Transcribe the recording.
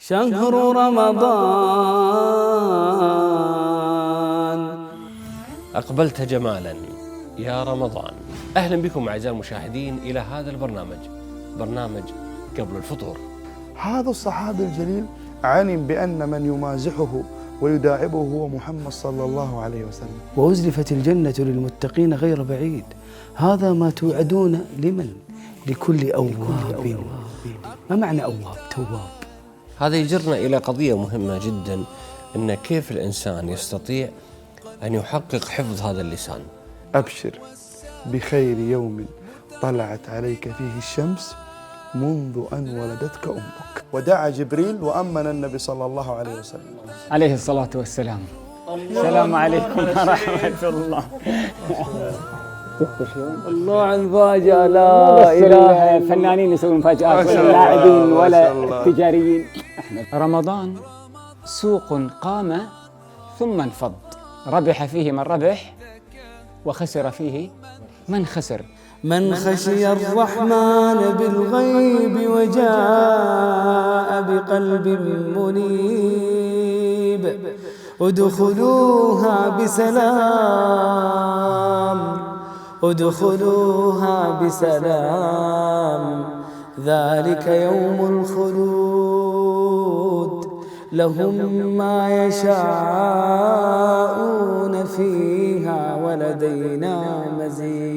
شهر رمضان أقبلت جمالا يا رمضان. أهلا بكم أعزائي المشاهدين إلى هذا البرنامج، برنامج قبل الفطور. هذا الصحابي الجليل علم بأن من يمازحه ويداعبه هو محمد صلى الله عليه وسلم. وأزلفت الجنة للمتقين غير بعيد. هذا ما توعدون لمن؟ لكل أواب. ما معنى أواب؟ تواب. هذا يجرنا إلى قضية مهمة جدا، أن كيف الإنسان يستطيع أن يحقق حفظ هذا اللسان. أبشر بخير يوم طلعت عليك فيه الشمس منذ أن ولدتك أمك. ودعا جبريل وأمن النبي صلى الله عليه وسلم عليه الصلاة والسلام. السلام عليكم ورحمة الله. الله عن فاجأة. لا إله. الفنانين يسوون مفاجآت ولا اللاعبين ولا التجاريين. رمضان سوق قام ثم انفض، ربح فيه من ربح وخسر فيه من خسر. من خشي الرحمن بالغيب وجاء بقلب منيب ادخلوها بسلام، ادخلوها بسلام، ذلك يوم الخلود، لهم ما يشاءون فيها ولدينا مزيد.